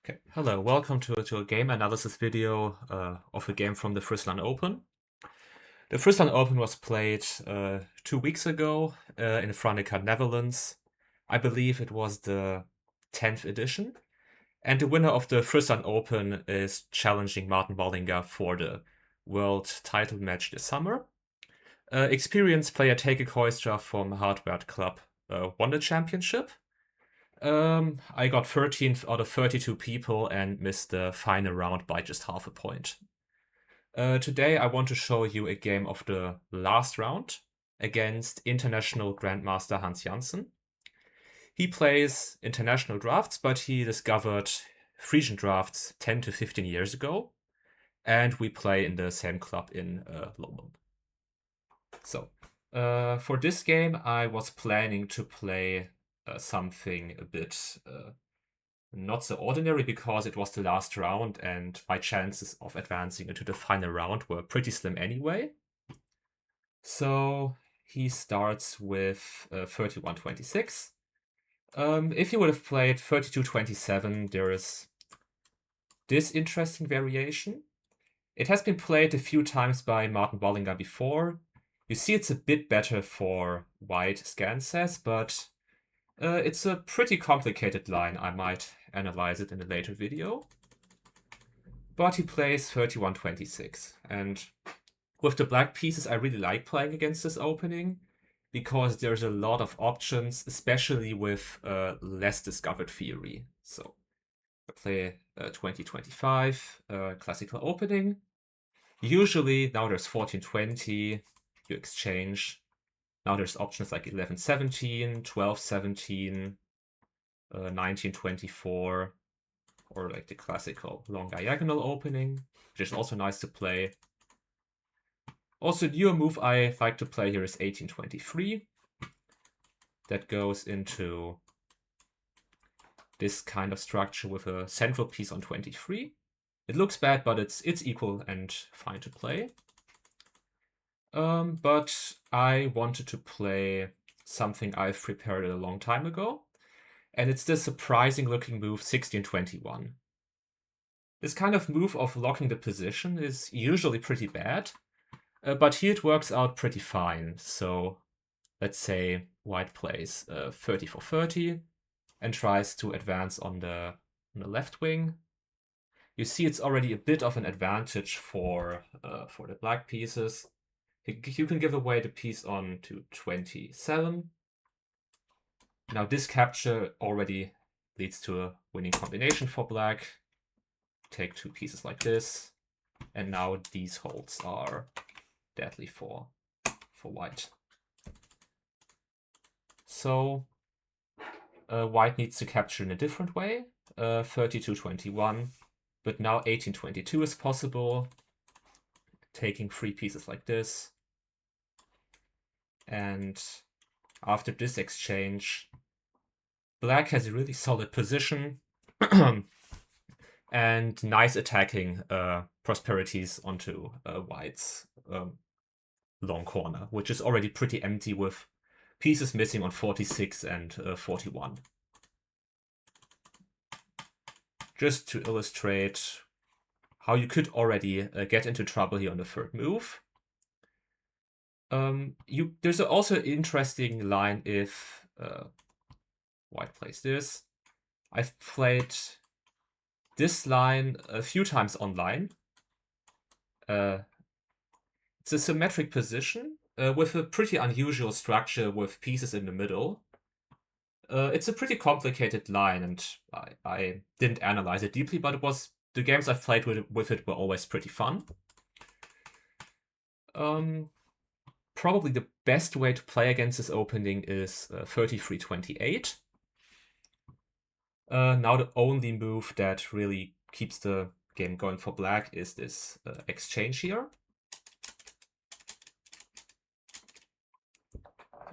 Okay, hello, welcome to a game analysis video of a game from the Fryslân Open. The Fryslân Open was played 2 weeks ago in Franeker, Netherlands. I believe it was the 10th edition. And the winner of the Fryslân Open is challenging Maarten Wallinga for the world title match this summer. Experienced player Take Koistra from Hardware Club won the championship. I got 13th out of 32 people and missed the final round by just half a point. Today I want to show you a game of the last round against international grandmaster Hans Jansen. He plays international drafts, but he discovered Frisian drafts 10 to 15 years ago, and we play in the same club in London. So, for this game I was planning to play something a bit not so ordinary because it was the last round and my chances of advancing into the final round were pretty slim anyway. So he starts with 31-26. If you would have played 32-27, there is this interesting variation. It has been played a few times by Maarten Wallinga before. You see it's a bit better for white, Scan says, but it's a pretty complicated line. I might analyze it in a later video. But he plays 31-26. And with the black pieces, I really like playing against this opening because there's a lot of options, especially with less discovered theory. So I play 20-25, classical opening. Usually, now there's 14-20, you exchange. Now there's options like 11-17, 12-17, 19-24, or like the classical long diagonal opening, which is also nice to play. Also, newer move I like to play here is 18-23. That goes into this kind of structure with a central piece on 23. It looks bad, but it's equal and fine to play. But I wanted to play something I've prepared a long time ago, and it's this surprising looking move 16-21. This kind of move of locking the position is usually pretty bad, but here it works out pretty fine. So let's say white plays 30-30 and tries to advance on the left wing. You see it's already a bit of an advantage for the black pieces. You can give away the piece on to 27. Now this capture already leads to a winning combination for black. Take two pieces like this, and now these holds are deadly for white. So white needs to capture in a different way, 32-21, but now 18-22 is possible, taking three pieces like this. And after this exchange, black has a really solid position and nice attacking prosperities onto white's long corner, which is already pretty empty with pieces missing on 46 and 41. Just to illustrate how you could already get into trouble here on the third move. There's also an interesting line if white plays this. I've played this line a few times online. It's a symmetric position with a pretty unusual structure with pieces in the middle. It's a pretty complicated line, and I didn't analyze it deeply, but the games I've played with it were always pretty fun. Probably the best way to play against this opening is 33-28. Now the only move that really keeps the game going for black is this exchange here.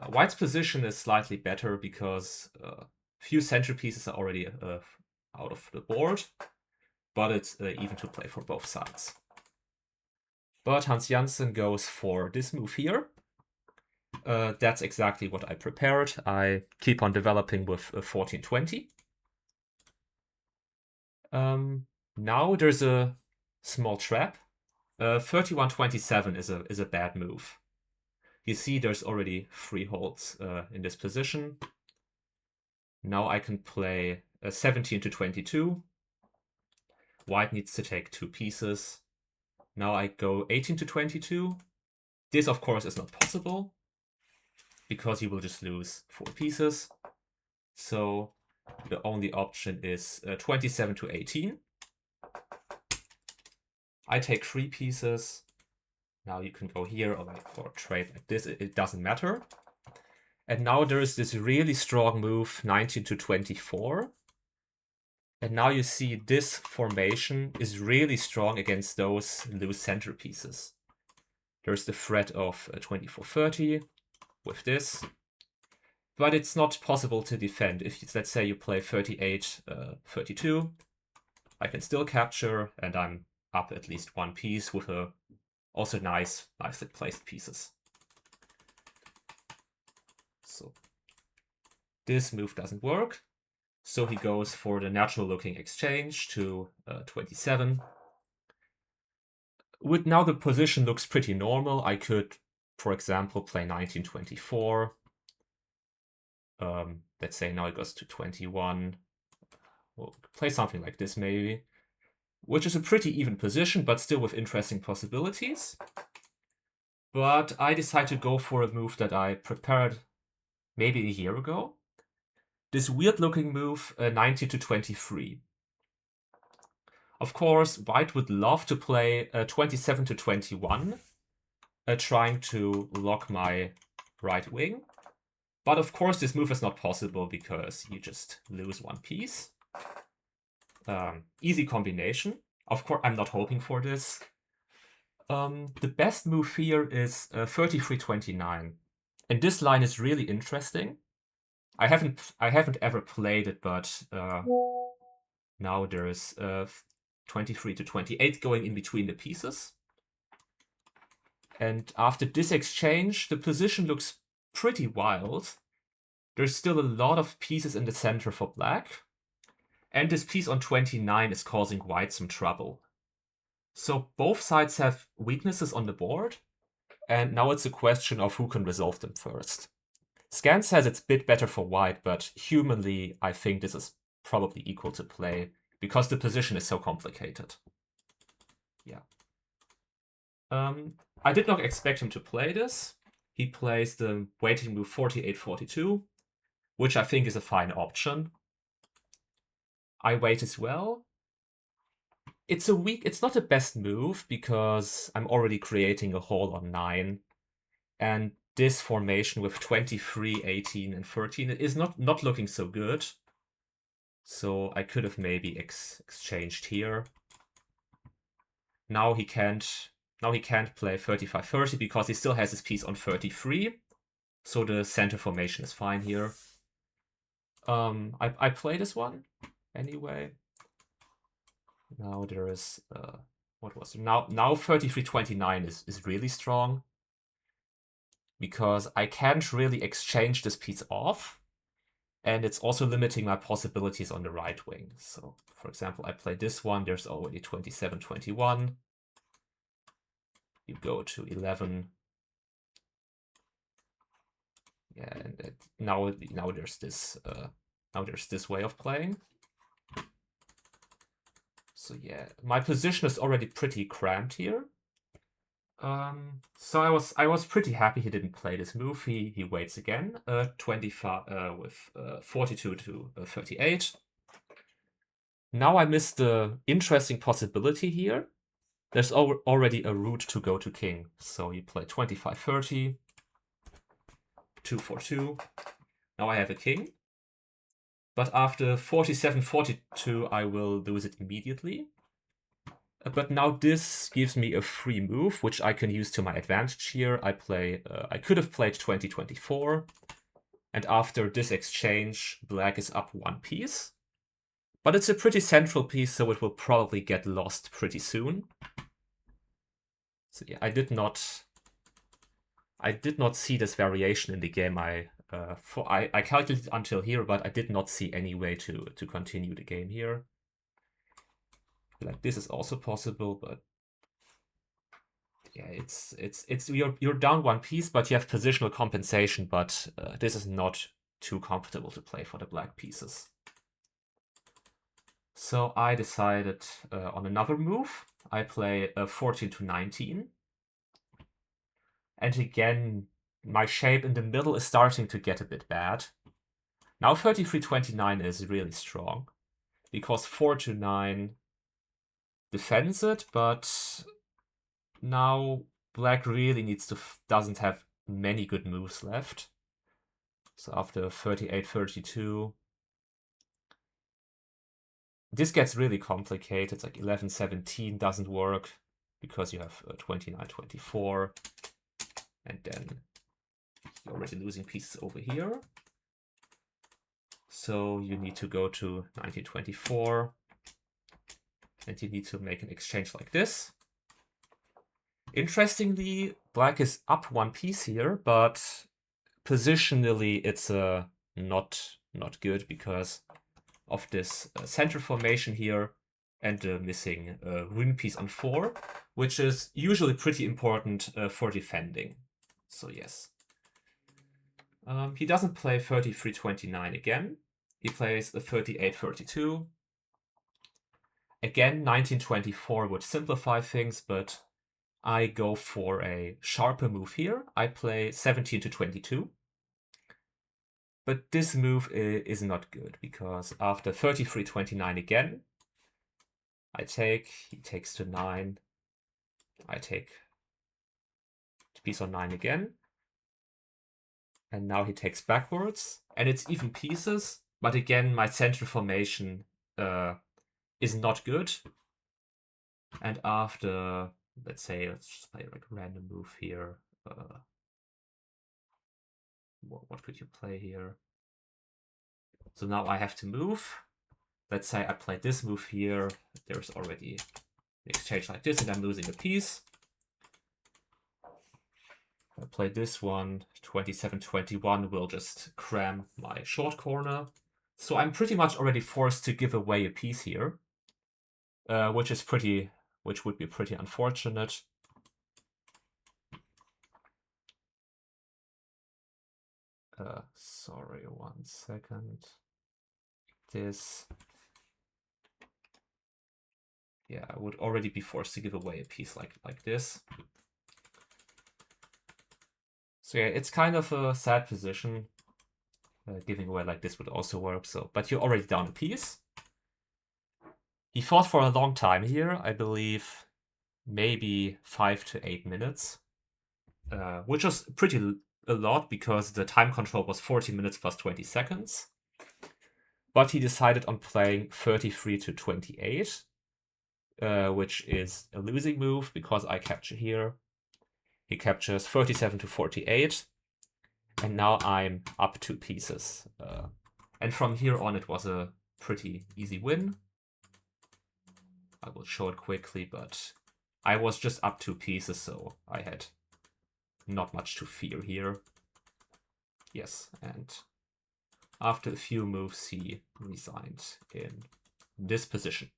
White's position is slightly better because few centerpieces are already out of the board, but it's even to play for both sides. But Hans Jansen goes for this move here. That's exactly what I prepared. I keep on developing with 14-20. Now there's a small trap. 31-27 is a bad move. You see there's already 3 holds in this position. Now I can play 17-22. White needs to take 2 pieces. Now I go 18-22. This, of course, is not possible because he will just lose 4 pieces. So the only option is 27-18. I take 3 pieces. Now you can go here or trade like this. It doesn't matter. And now there is this really strong move, 19-24. And now you see this formation is really strong against those loose center pieces. There's the threat of 24-30 with this. But it's not possible to defend. If, let's say, you play 38-32, I can still capture, and I'm up at least 1 piece with also nicely placed pieces. So this move doesn't work. So he goes for the natural looking exchange to 27. Now the position looks pretty normal. I could, for example, play 19-24. Let's say now it goes to 21. We'll play something like this maybe, which is a pretty even position, but still with interesting possibilities. But I decided to go for a move that I prepared maybe a year ago. This weird looking move, 19-23. Of course, White would love to play 27-21, trying to lock my right wing. But of course, this move is not possible because you just lose 1 piece. Easy combination. Of course, I'm not hoping for this. The best move here is 33-29. And this line is really interesting. I haven't ever played it, but now there is 23-28 going in between the pieces. And after this exchange, the position looks pretty wild. There's still a lot of pieces in the center for black. And this piece on 29 is causing White some trouble. So both sides have weaknesses on the board. And now it's a question of who can resolve them first. Scan says it's a bit better for White, but humanly, I think this is probably equal to play because the position is so complicated. Yeah. I did not expect him to play this. He plays the waiting move 48-42, which I think is a fine option. I wait as well. It's not the best move because I'm already creating a hole on 9. And this formation with 23, 18, and 13 is not looking so good. So I could have maybe exchanged here. Now he can't play 35-30 because he still has his piece on 33. So the center formation is fine here. I play this one anyway. Now there is what was it? Now 33-29 is really strong because I can't really exchange this piece off, and it's also limiting my possibilities on the right wing. So for example, I play this one, there's already 27-21. You go to 11. Yeah, and now there's this way of playing. So yeah, my position is already pretty cramped here. So I was pretty happy he didn't play this move. He waits again. 25 with 42-38. Now I missed the interesting possibility here. There's already a route to go to king. So you play 25-30, 2-4-2. Now I have a king. But after 47-42, I will lose it immediately. But now this gives me a free move, which I can use to my advantage here. I could have played 20-24. And after this exchange, black is up 1 piece. But it's a pretty central piece, so it will probably get lost pretty soon. So yeah, I did not see this variation in the game. I calculated until here, but I did not see any way to continue the game here. Like this is also possible, but yeah, you're down one piece, but you have positional compensation. But this is not too comfortable to play for the black pieces. So I decided on another move. I play 14 to 19. And again, my shape in the middle is starting to get a bit bad. Now 33-29 is really strong, because 4 to 9 defends it, but now black really doesn't have many good moves left. So after 38-32, this gets really complicated. It's like 11-17 doesn't work because you have 29-24, and then you're already losing pieces over here. So you need to go to 19-24, and you need to make an exchange like this. Interestingly, black is up one piece here, but positionally it's not good because of this center formation here and the missing rune piece on 4, which is usually pretty important for defending. So yes. He doesn't play 33-29 again. He plays a 38-32. Again, 19-24 would simplify things, but I go for a sharper move here. I play 17-22. But this move is not good, because after 33-29 again, I take, he takes to 9, I take the piece on 9 again, and now he takes backwards, and it's even pieces, but again, my center formation is not good. And after, let's just play like a random move here. What could you play here? So now I have to move. Let's say I play this move here. There's already an exchange like this, and I'm losing a piece. If I play this one, 27-21 will just cram my short corner. So I'm pretty much already forced to give away a piece here, which would be pretty unfortunate. Sorry, 1 second. This. Yeah, I would already be forced to give away a piece like this. So yeah, it's kind of a sad position. Giving away like this would also work. So, but you're already down a piece. He fought for a long time here, I believe, maybe 5 to 8 minutes, which was a lot because the time control was 40 minutes plus 20 seconds. But he decided on playing 33-28, which is a losing move because I capture here. He captures 37-48, and now I'm up 2 pieces. And from here on, it was a pretty easy win. I will show it quickly, but I was just up 2 pieces, so I had not much to fear here. Yes, and after a few moves, he resigned in this position.